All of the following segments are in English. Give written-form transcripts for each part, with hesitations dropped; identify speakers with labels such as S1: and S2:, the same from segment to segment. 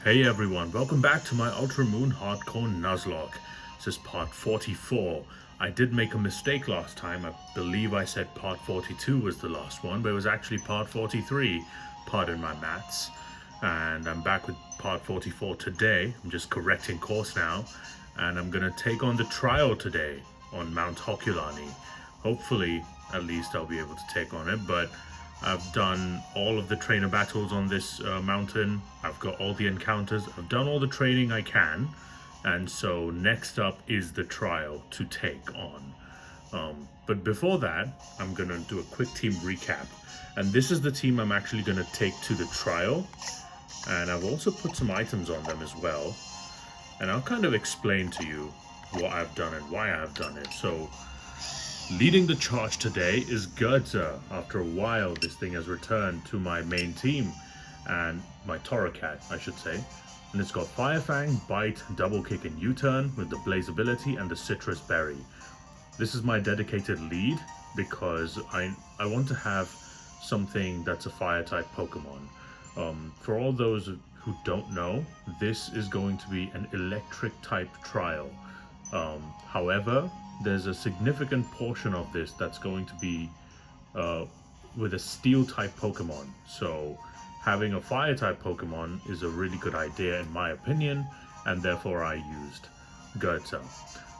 S1: Hey everyone, welcome back to my Ultra Moon Hardcore Nuzlocke. This is part 44. I did make a mistake last time. I believe I said part 42 was the last one, but it was actually part 43. Pardon my maths. And I'm back with part 44 today. I'm just correcting course now. And I'm gonna take on the trial today on Mount Hokulani. Hopefully, at least I'll be able to take on it, but I've done all of the trainer battles on this mountain. I've got all the encounters. I've done all the training I can. And so next up is the trial to take on. But before that, I'm going to do a quick team recap. And this is the team I'm actually going to take to the trial. And I've also put some items on them as well. And I'll kind of explain to you what I've done and why I've done it. So leading the charge today is Gertza. After a while, this thing has returned to my main team, and my Torocat, I should say. And it's got Fire Fang, Bite, Double Kick, and U-Turn with the Blaze ability and the Citrus Berry. This is my dedicated lead because I want to have something that's a Fire-type Pokemon. For all those who don't know, this is going to be an Electric-type trial. However, there's a significant portion of this that's going to be with a steel type Pokemon. So having a fire type Pokemon is a really good idea in my opinion, and therefore I used Gertza.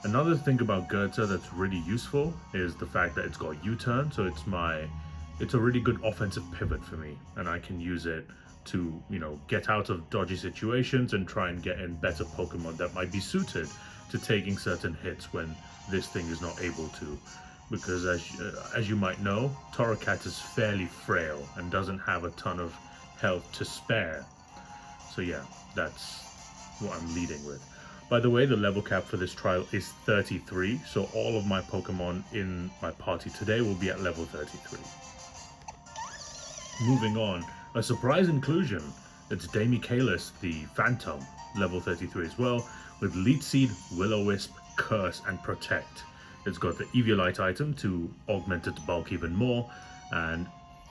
S1: Another thing about Gertza that's really useful is the fact that it's got U-turn, so it's a really good offensive pivot for me, and I can use it to, get out of dodgy situations and try and get in better Pokemon that might be suited to taking certain hits when this thing is not able to, because as you might know, Torocat is fairly frail and doesn't have a ton of health to spare. So yeah, that's what I'm leading with. By the way, the level cap for this trial is 33, so all of my Pokemon in my party today will be at level 33. Moving on, a surprise inclusion. It's Demichaelis, the Phantom, level 33 as well, with Leech Seed, Will-O-Wisp, Curse, and Protect. It's got the Eviolite item to augment its bulk even more, and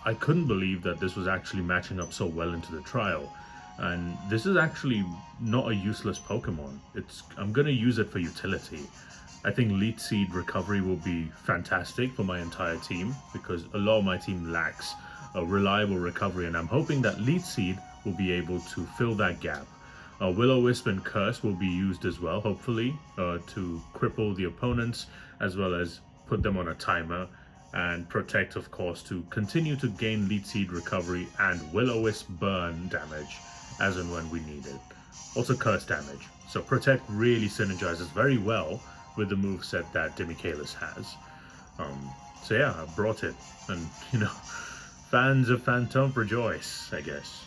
S1: I couldn't believe that this was actually matching up so well into the trial. And this is actually not a useless Pokemon. I'm going to use it for utility. I think Leech Seed recovery will be fantastic for my entire team, because a lot of my team lacks a reliable recovery, and I'm hoping that Leech Seed will be able to fill that gap. Will-O-Wisp and Curse will be used as well, hopefully, to cripple the opponents, as well as put them on a timer, and Protect, of course, to continue to gain Leech Seed recovery and Will-O-Wisp burn damage as and when we need it. Also Curse damage. So Protect really synergizes very well with the moveset that Demichaelis has. So yeah, I brought it, and fans of Phantom rejoice, I guess.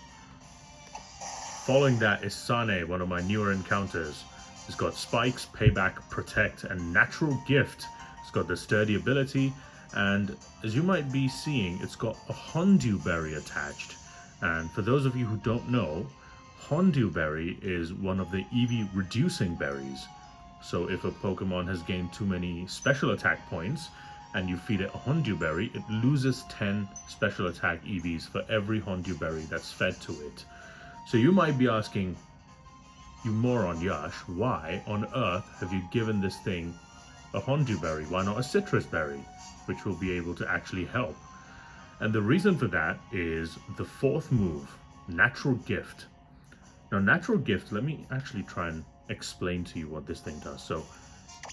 S1: Following that is Sane, one of my newer encounters. It's got Spikes, Payback, Protect, and Natural Gift. It's got the Sturdy ability, and as you might be seeing, it's got a Hondew Berry attached. And for those of you who don't know, Hondew Berry is one of the EV reducing berries. So if a Pokemon has gained too many special attack points, and you feed it a Hondew Berry, it loses 10 special attack EVs for every Hondew Berry that's fed to it. So you might be asking, you moron Yash, why on earth have you given this thing a Hondew Berry? Why not a Citrus Berry, which will be able to actually help? And the reason for that is the fourth move, Natural Gift. Now, Natural Gift, let me actually try and explain to you what this thing does. So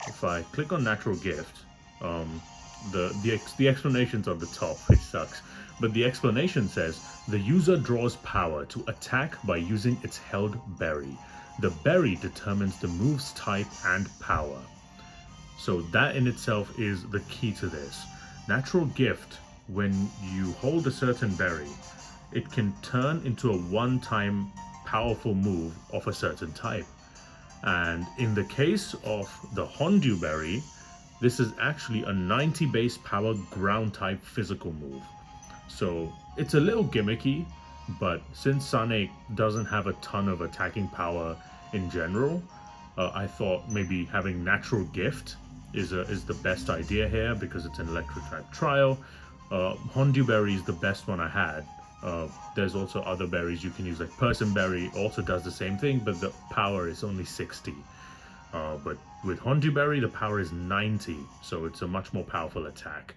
S1: if I click on Natural Gift, the explanation's on the top, which sucks. But the explanation says, the user draws power to attack by using its held berry. The berry determines the move's type and power. So that in itself is the key to this. Natural Gift, when you hold a certain berry, it can turn into a one-time powerful move of a certain type. And in the case of the Hondew Berry, this is actually a 90 base power ground type physical move. So it's a little gimmicky, but since Sane doesn't have a ton of attacking power in general, I thought maybe having Natural Gift is the best idea here, because it's an electric type trial. Hondew Berry is the best one I had, There's also other berries you can use, like Personberry also does the same thing, but the power is only 60. But with Hondew Berry, the power is 90, so it's a much more powerful attack.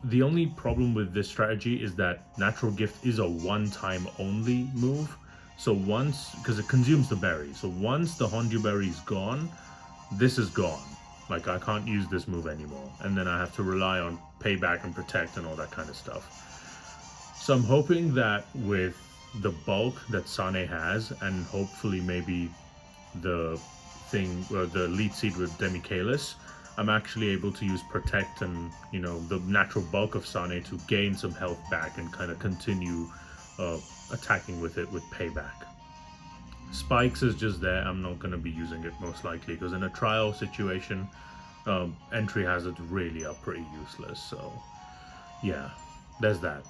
S1: The only problem with this strategy is that Natural Gift is a one-time only move. So once, because it consumes the berry, so once the Hondew Berry is gone, this is gone. Like, I can't use this move anymore. And then I have to rely on Payback and Protect and all that kind of stuff. So I'm hoping that with the bulk that Sane has, and hopefully maybe the thing, or the lead seed with Demichaelis, I'm actually able to use Protect and, you know, the natural bulk of Sane to gain some health back and kind of continue attacking with it with Payback. Spikes is just there. I'm not going to be using it most likely, because in a trial situation, entry hazards really are pretty useless. So yeah, there's that.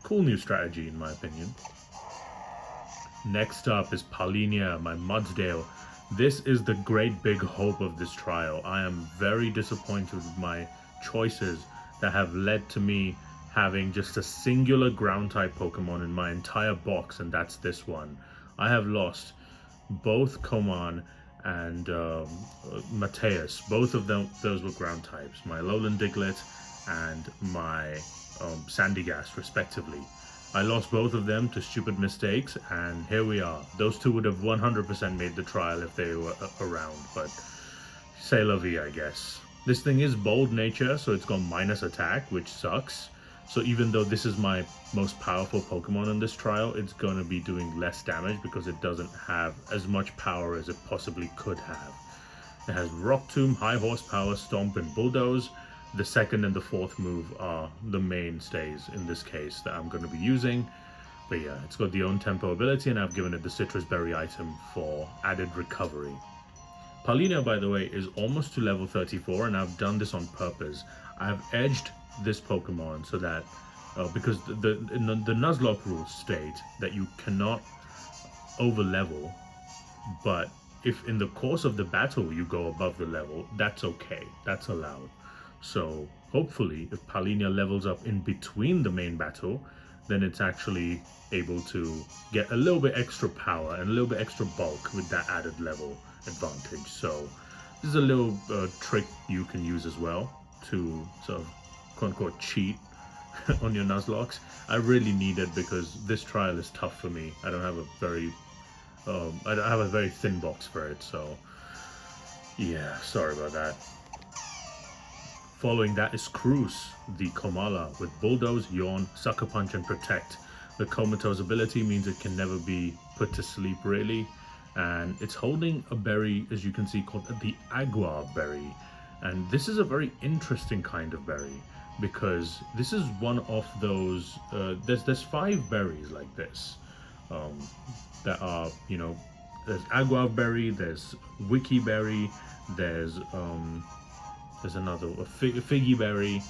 S1: Cool new strategy in my opinion. Next up is Paulina, my Mudsdale. This is the great big hope of this trial. I am very disappointed with my choices that have led to me having just a singular ground type Pokemon in my entire box, and that's this one. I have lost both Koman and Mateus. Both of them, those were ground types. My Lowland Diglett and my Sandygast, respectively. I lost both of them to stupid mistakes, and here we are. Those two would have 100% made the trial if they were around, but c'est la vie, I guess. This thing is bold nature, so it's got minus attack, which sucks. So even though this is my most powerful Pokemon in this trial, it's going to be doing less damage because it doesn't have as much power as it possibly could have. It has Rock Tomb, High Horsepower, Stomp, and Bulldoze. The second and the fourth move are the mainstays in this case that I'm going to be using. But yeah, it's got the Own Tempo ability, and I've given it the Citrus Berry item for added recovery. Paulina, by the way, is almost to level 34, and I've done this on purpose. I've edged this Pokemon so that because the Nuzlocke rules state that you cannot over level, but if in the course of the battle you go above the level, that's okay, that's allowed. So hopefully if Paulina levels up in between the main battle, then it's actually able to get a little bit extra power and a little bit extra bulk with that added level advantage. So this is a little trick you can use as well to sort of quote-unquote cheat on your Nuzlocks. I really need it because this trial is tough for me. I don't have a very I have a very thin box for it, so yeah, sorry about that. Following that is Cruz, the Komala, with Bulldoze, Yawn, Sucker Punch, and Protect. The Comatose ability means it can never be put to sleep, really, and it's holding a berry, as you can see, called the Agua Berry. And this is a very interesting kind of berry, because this is one of those, there's 5 berries like this, that are, you know, there's Agua Berry, there's Wiki Berry, there's another, a Figgy Berry,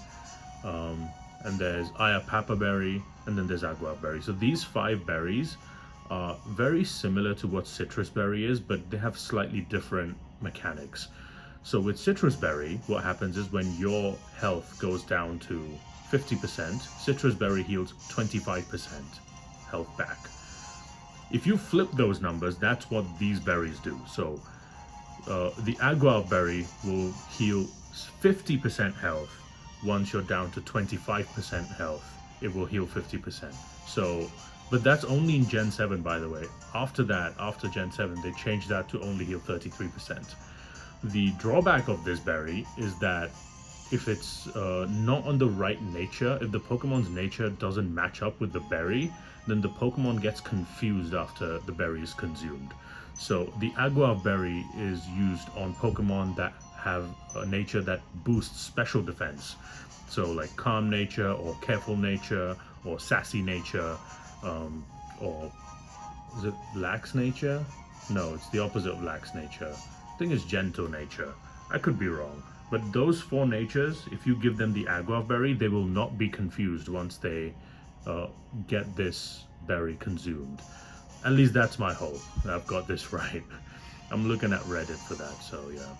S1: and there's Ayapapa Berry, and then there's Agua Berry. So these 5 berries are very similar to what Citrus Berry is, but they have slightly different mechanics. So with Citrus Berry, what happens is when your health goes down to 50%, Citrus Berry heals 25% health back. If you flip those numbers, that's what these berries do. So the Agua Berry will heal 50% health. Once you're down to 25% health, it will heal 50%. So, but that's only in Gen 7, by the way. After that, after Gen 7, they changed that to only heal 33%. The drawback of this berry is that if it's not on the right nature, if the Pokemon's nature doesn't match up with the berry, then the Pokemon gets confused after the berry is consumed. So the Agua Berry is used on Pokemon that have a nature that boosts special defense. So like Calm Nature, or Careful Nature, or Sassy Nature, or is it Lax Nature? No, it's the opposite of Lax Nature. I think it's Gentle Nature. I could be wrong. But those 4 natures, if you give them the Agua Berry, they will not be confused once they get this berry consumed. At least that's my hope. I've got this right. I'm looking at Reddit for that, so yeah.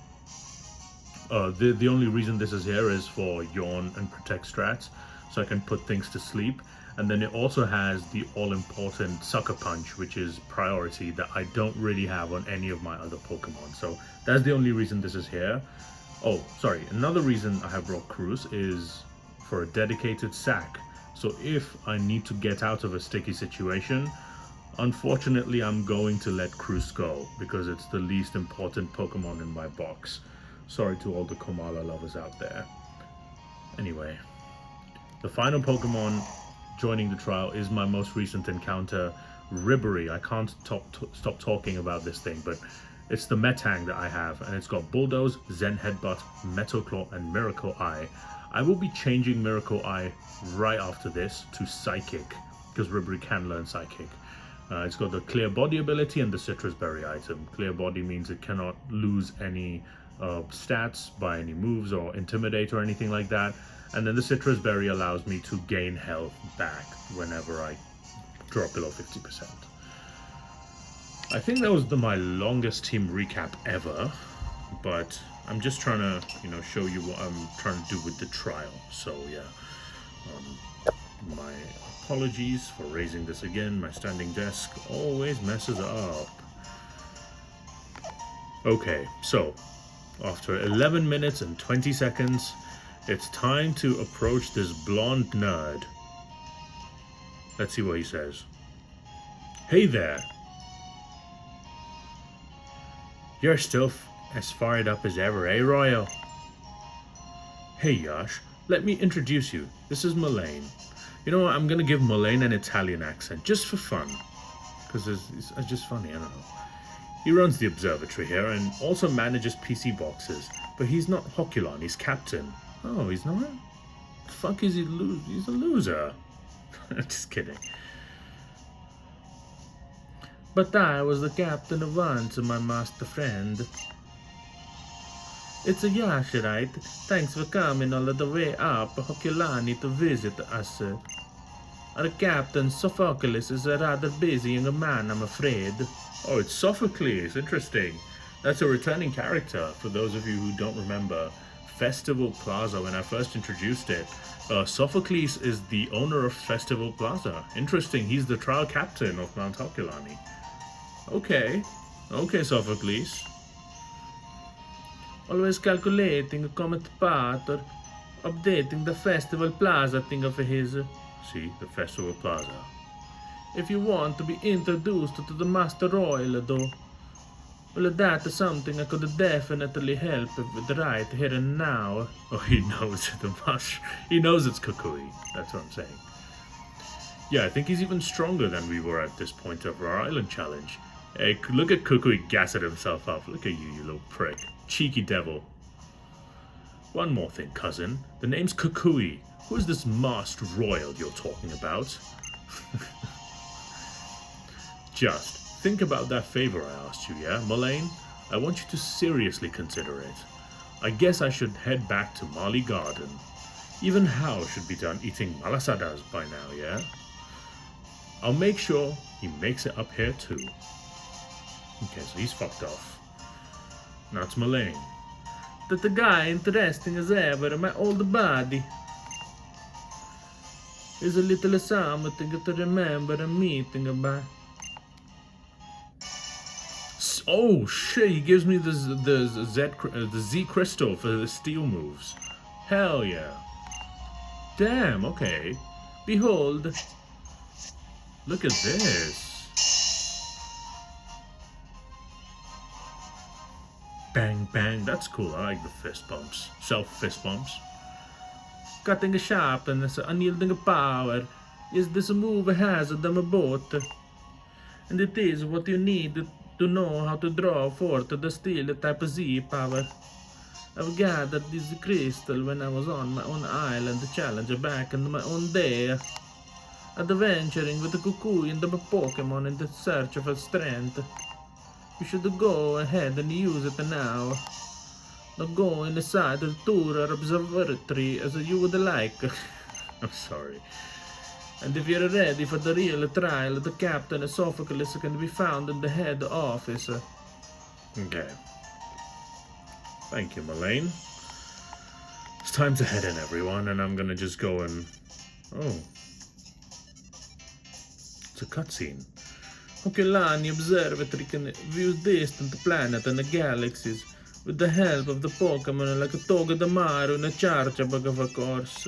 S1: The only reason this is here is for Yawn and Protect strats. so I can put things to sleep. And then it also has the all-important Sucker Punch, which is priority that I don't really have on any of my other Pokemon. So that's the only reason this is here. Oh, sorry, another reason I have brought Cruz is for a dedicated sack. So if I need to get out of a sticky situation, unfortunately I'm going to let Cruz go because it's the least important Pokemon in my box. Sorry to all the Komala lovers out there. Anyway, the final Pokemon joining the trial is my most recent encounter, Ribery. I can't stop talking about this thing, but it's the Metang that I have, and it's got Bulldoze, Zen Headbutt, Metal Claw, and Miracle Eye. I will be changing Miracle Eye right after this to Psychic, because Ribery can learn Psychic. It's got the Clear Body ability and the Citrus Berry item. Clear Body means it cannot lose any stats by any moves or Intimidate or anything like that. And then the Citrus Berry allows me to gain health back whenever I drop below 50%. I think that was my longest team recap ever, but I'm just trying to, show you what I'm trying to do with the trial. So yeah, my apologies for raising this again. My standing desk always messes up. Okay, so after 11 minutes and 20 seconds, it's time to approach this blonde nerd. Let's see what he says. Hey there. You're still as fired up as ever, eh, Royal? Hey, Yash. Let me introduce you. This is Molayne. You know what? I'm gonna give Molayne an Italian accent, just for fun. Because it's just funny, I don't know. He runs the observatory here and also manages PC boxes. But he's not Hokulon, he's captain. Oh, he's not? The fuck is he? He's a loser. Just kidding. But I was the captain of once, my master friend. It's a Yash, right? Thanks for coming all the way up Hokulani to visit us. Our captain Sophocles is a rather busy young man, I'm afraid. Oh, it's Sophocles. Interesting. That's a returning character, for those of you who don't remember. Festival Plaza, when I first introduced it. Sophocles is the owner of Festival Plaza. Interesting, he's the trial captain of Mount Hokulani. Okay, Sophocles. Always calculating, comment part, or updating the Festival Plaza thing of his. See, the Festival Plaza. If you want to be introduced to the Master Royal, though, well, that's something I could definitely help with right here and now. Oh, he knows he knows it's Kukui. That's what I'm saying. Yeah, I think he's even stronger than we were at this point of our island challenge. Hey, look at Kukui gassing himself up. Look at you little prick. Cheeky devil. One more thing, cousin. The name's Kukui. Who is this Master Royal you're talking about? Just think about that favor I asked you, yeah, Molayne? I want you to seriously consider it. I guess I should head back to Marley Garden. Even Hao should be done eating malasadas by now, yeah? I'll make sure he makes it up here too. Okay, so he's fucked off. Now it's Molayne. That the guy interesting as ever, my old buddy. Is a little something to remember a meeting about. Oh shit, he gives me the Z crystal for the steel moves. Hell yeah. Damn, okay. Behold. Look at this. Bang bang, that's cool. I like the fist bumps. Self fist bumps. Cutting a sharpness, unyielding power. Is this move hazard on a boat? And it is what you need to know how to draw forth the steel type Z power. I've gathered this crystal when I was on my own island challenge back in my own day. Adventuring with the Kukui and the Pokemon in the search of strength. You should go ahead and use it now. Now go inside the tour observatory as you would like. I'm sorry. And if you're ready for the real trial, the Captain Sophocles can be found in the head office. Okay. Thank you, Molayne. It's time to head in, everyone, and I'm gonna just go and... Oh. It's a cutscene. Oculani observed can view distant planet and the galaxies with the help of the Pokemon like a Togedemaru and a Charjabug, of course.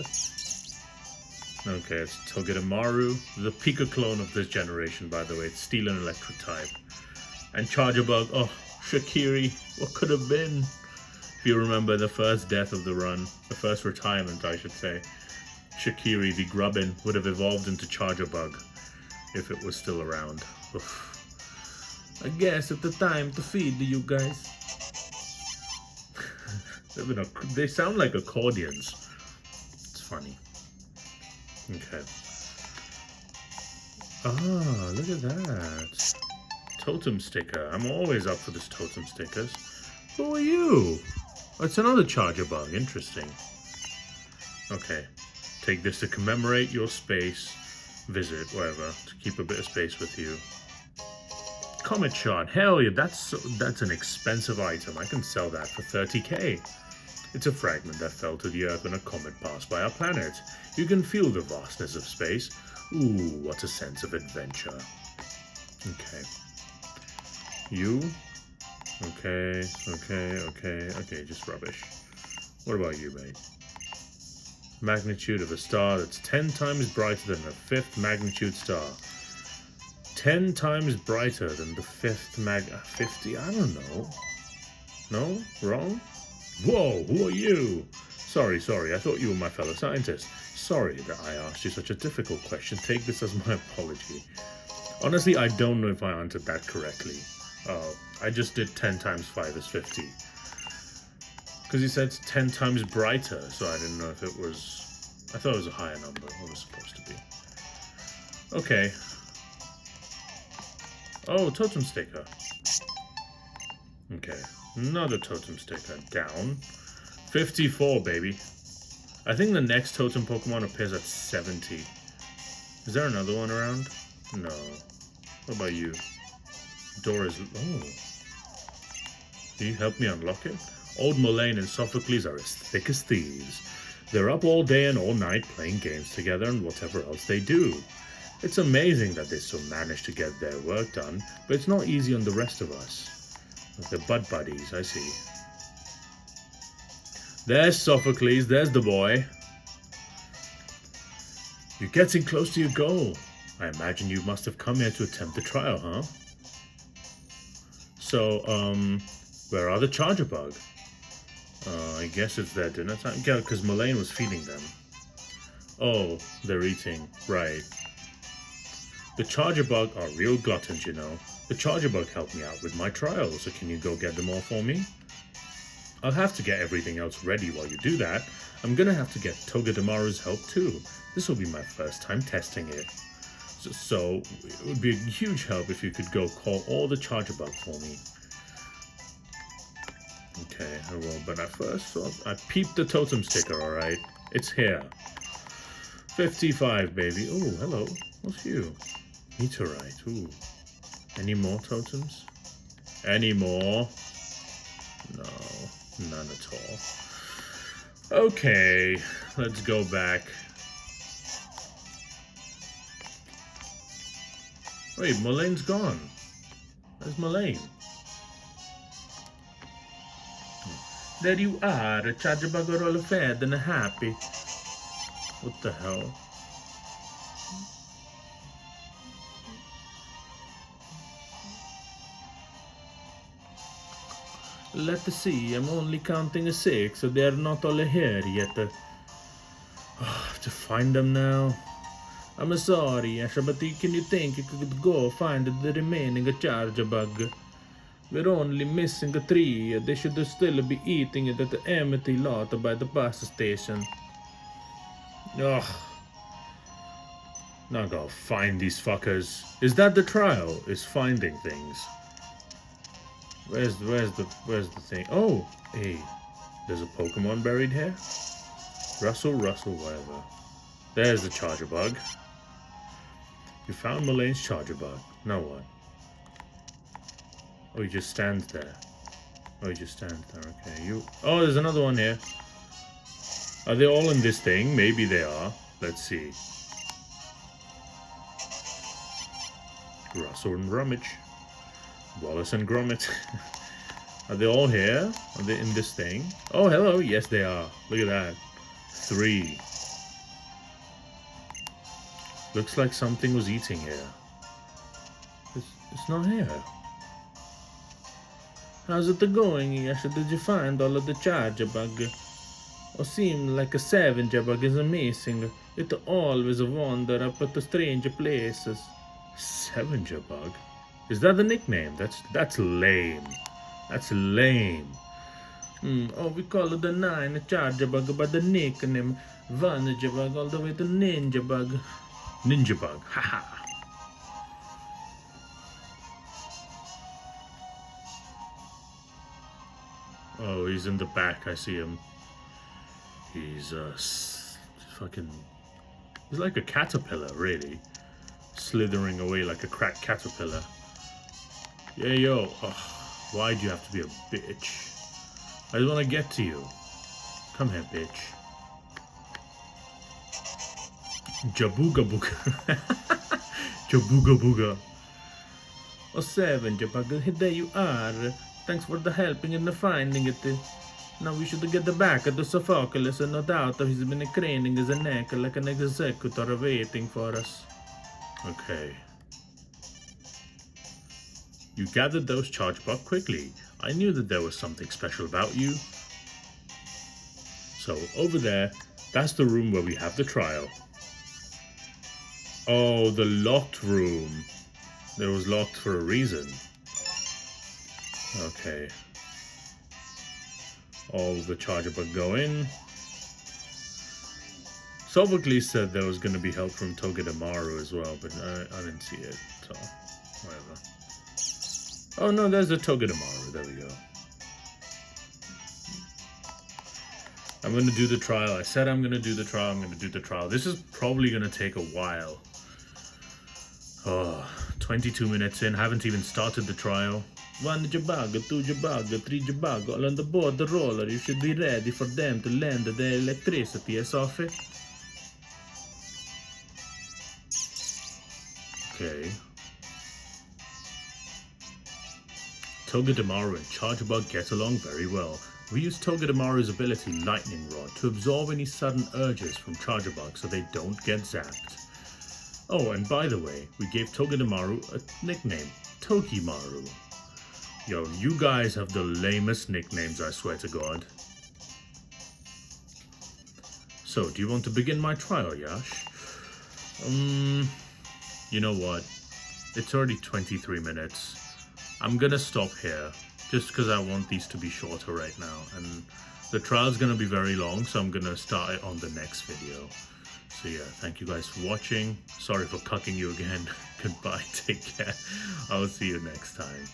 S1: Okay, it's Togedemaru, the Pika clone of this generation, by the way. It's Steel and Electric type. And Charjabug, oh, Shaqiri, what could have been? If you remember the first death of the run, the first retirement, I should say, Shaqiri, the Grubbin, would have evolved into Charjabug if it was still around. Oof. I guess it's the time to feed you guys. They sound like accordions. It's funny. Okay. Ah, look at that. Totem sticker. I'm always up for this totem stickers. Who are you? Oh, it's another Charjabug. Interesting. Okay. Take this to commemorate your space visit, whatever. To keep a bit of space with you. Comet shot. Hell yeah, that's an expensive item. I can sell that for 30k. It's a fragment that fell to the Earth when a comet passed by our planet. You can feel the vastness of space. Ooh, what a sense of adventure. Okay. You? Okay, just rubbish. What about you, mate? Magnitude of a star that's 10 times brighter than the 5th magnitude star. 10 times brighter than the 5th 50? I don't know. No? Wrong? Whoa, who are you? Sorry, I thought you were my fellow scientist. Sorry that I asked you such a difficult question. Take this as my apology. Honestly, I don't know if I answered that correctly. I just did 10 times 5 is 50. Because he said it's 10 times brighter, so I didn't know if it was... I thought it was a higher number, what it was supposed to be. Okay. Oh, totem sticker. Okay. Another totem sticker. Down. 54, baby. I think the next totem Pokemon appears at 70. Is there another one around? No. What about you? Door is... Oh. Can you help me unlock it? Old Molayne and Sophocles are as thick as thieves. They're up all day and all night playing games together and whatever else they do. It's amazing that they still manage to get their work done, but it's not easy on the rest of us. They're bud buddies, I see. There's Sophocles, there's the boy. You're getting close to your goal. I imagine you must have come here to attempt the trial, huh? So, where are the Charjabug? I guess it's their dinner time. Yeah, because Molayne was feeding them. Oh, they're eating. Right. The Charjabug are real gluttons, you know. The Charjabug helped me out with my trial, so can you go get them all for me? I'll have to get everything else ready while you do that. I'm gonna have to get Togedemaru's help too. This will be my first time testing it. So it would be a huge help if you could go call all the Charjabug for me. Okay, I will, but at first, I peeped the totem sticker, alright? It's here. 55, baby. Oh, hello. What's you? Meteorite. Ooh. Any more totems? Any more? No, none at all. Okay, let's go back. Wait, Molayne's gone. Where's Molayne? There you are, a Charjabug are all fed and happy. What the hell? Let's see, I'm only counting a 6, so they're not all here yet. I have to find them now. I'm sorry, Asha, but can you think you could go find the remaining Charjabug? We're only missing 3. They should still be eating it at the empty lot by the bus station. Ugh. Now go find these fuckers. Is that the trial? Is finding things? Where's the thing? Oh, hey, there's a Pokemon buried here. Rustle, whatever. There's the Charjabug. You found Molayne's Charjabug. Now what? Oh, he just stands there. Okay, you... Oh, there's another one here. Are they all in this thing? Maybe they are. Let's see. Russell and Rummage. Wallace and Gromit. Are they all here? Are they in this thing? Oh, hello. Yes, they are. Look at that. 3. Looks like something was eating here. It's not here. How's it going, Yasha? Did you find all of the Charjabug? Or seem like a scavenger bug is amazing. It always wander up at the strange places. Scavenger bug? Is that the nickname? That's lame. That's lame. Oh, we call it the 9 Charjabug, but the nickname Vanjabug all the way to Ninja Bug. Ninja Bug, haha. Oh, he's in the back. I see him. He's fucking. He's like a caterpillar, really, slithering away like a cracked caterpillar. Yeah, yo. Oh, why do you have to be a bitch? I just want to get to you. Come here, bitch. Jabooga booga. Jabooga booga. Oh, 7, Jabug. There you are. Thanks for the helping and the finding it. Now we should get back at the Sophocles, and no doubt he's been craning his neck like an executor waiting for us. Okay. You gathered those Charjabug quickly. I knew that there was something special about you. So, over there, that's the room where we have the trial. Oh, the locked room. It was locked for a reason. Okay. All the Charjabug go in. Sophocles said there was going to be help from Togedemaru as well, but I didn't see it, so whatever. Oh no, there's a Togedemaru. There we go. I'm going to do the trial. I said I'm going to do the trial. I'm going to do the trial. This is probably going to take a while. Oh, 22 minutes in. Haven't even started the trial. 1 Jabug, 2 Jabug, 3 Jabug, all on the board, the roller. You should be ready for them to lend the electricity as often. Okay. Togedemaru and Charjabug get along very well. We use Togedemaru's ability Lightning Rod to absorb any sudden urges from Charjabug so they don't get zapped. Oh, and by the way, we gave Togedemaru a nickname, Tokimaru. Yo, you guys have the lamest nicknames, I swear to God. So, do you want to begin my trial, Yash? You know what? It's already 23 minutes. I'm gonna stop here, just because I want these to be shorter right now. And the trial's gonna be very long, so I'm gonna start it on the next video. So yeah, thank you guys for watching. Sorry for cucking you again. Goodbye, take care. I will see you next time.